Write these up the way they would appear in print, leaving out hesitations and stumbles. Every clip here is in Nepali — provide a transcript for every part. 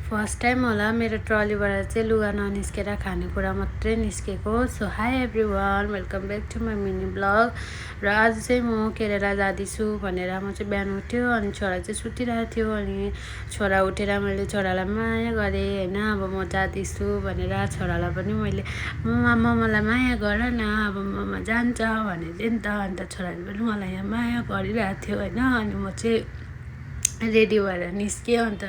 फर्स्ट टाइम होला मेरो ट्रलीबाट चाहिँ लुगा ननिस्केर खानेकुरा मात्रै निस्केको। So hi everyone, welcome back to my mini blog. र आज चाहिँ म केरेला जाँदैछु भनेर म चाहिँ बिहान उठ्यो अनि छोरा चाहिँ सुतिरहेको थियो। अनि छोरा उठेर मैले छोरालाई माया गरेँ होइन, अब म जाँदैछु भनेर। छोरालाई पनि मैले मम्मा मलाई माया गर न, अब मम्मा जान्छ भनेको नि त। अन्त छोराले पनि मलाई यहाँ माया गरिरहेको थियो होइन। अनि म चाहिँ रेडी भएर निस्केँ। अन्त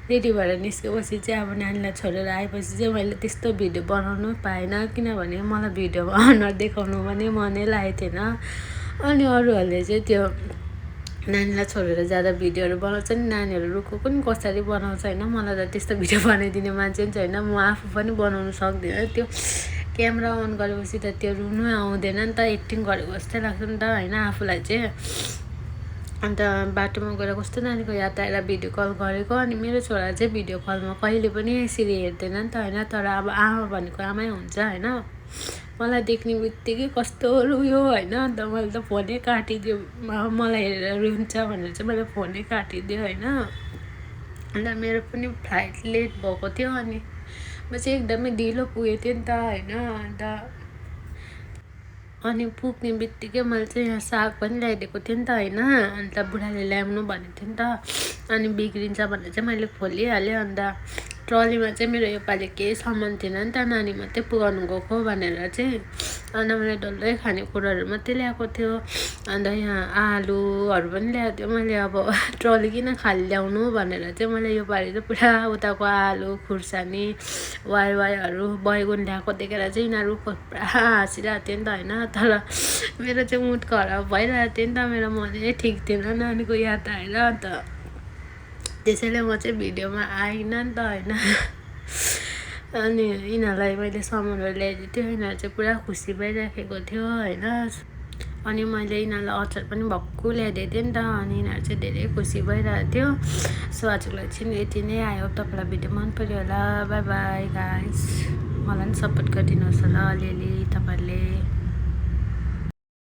रेडी भएर निस्केपछि चाहिँ अब नानीलाई छोडेर आएपछि चाहिँ मैले त्यस्तो भिडियो बनाउनु पाएन, किनभने मलाई भिडियोमा अनुहार देखाउनु पनि मनै लागेको थिएन। अनि अरूहरूले चाहिँ त्यो नानीलाई छोडेर जाँदा भिडियोहरू बनाउँछ नि, नानीहरू रुखो पनि कसरी बनाउँछ होइन। मलाई त त्यस्तो भिडियो बनाइदिने मान्छे पनि छैन, म आफू पनि बनाउनु सक्दिनँ। त्यो क्यामेरा अन गरेपछि त त्यो रुनु आउँदैन नि त, एक्टिङ गरेको जस्तै लाग्छ नि त होइन आफूलाई चाहिँ। अन्त बाटोमा गएर कस्तो नानीको याद आएर भिडियो कल गरेको। अनि मेरो छोरा चाहिँ भिडियो कलमा कहिले पनि यसरी हेर्दैन नि त होइन, तर अब आमा भनेको आमै हुन्छ होइन। मलाई देख्ने बित्तिकै कस्तो रुयो होइन। अन्त मैले त फोनै काटिदियो, मलाई हेरेर रुन्छ भनेर चाहिँ मैले फोनै काटिदिएँ होइन। अन्त मेरो पनि फ्लाइट लेट भएको थियो अनि म चाहिँ एकदमै ढिलो पुगेको थिएँ नि त होइन। अनि पुग्ने बित्तिकै मैले चाहिँ यहाँ साग पनि ल्याइदिएको थिएँ नि त होइन। अन्त बुढाले ल्याउनु भनेको थियो नि त, अनि बिग्रिन्छ भनेर चाहिँ मैले खोलिहालेँ। अन्त ट्रलीमा चाहिँ मेरो योपालि केही सामान थिएन नि त, नानी मात्रै पुगाउनु गएको भनेर चाहिँ। अन्त मैले डल्लै खानेकुराहरू मात्रै ल्याएको थियो। अन्त यहाँ आलुहरू पनि ल्याएको थियो मैले। अब ट्रली किन खाली ल्याउनु भनेर चाहिँ मैले योपालि चाहिँ पुरा उताको आलु खुर्सानी वाइहरू बैगुन ल्याएको देखेर चाहिँ यिनीहरू पुरा हाँसिरहेको थियो नि त होइन। तर मेरो चाहिँ मुड खराब भइरहेको थियो नि त, मेरो मनै ठिक थिएन नानीको याद आएर। अन्त त्यसैले म चाहिँ भिडियोमा आइनँ नि त होइन। अनि यिनीहरूलाई मैले सामानहरू ल्याइदिएको थियो, यिनीहरू चाहिँ पुरा खुसी भइराखेको थियो होइन। अनि मैले यिनीहरूलाई अचार पनि भक्कु ल्याइदिएको थिएँ नि त, अनि यिनीहरू चाहिँ धेरै खुसी भइरहेको थियो। सो आजको लागि चाहिँ यति नै आयो। तपाईँलाई भिडियो मन पऱ्यो होला। बाई बाई गाइस, मलाई पनि सपोर्ट गरिदिनुहोस् होला अलिअलि तपाईँहरूले।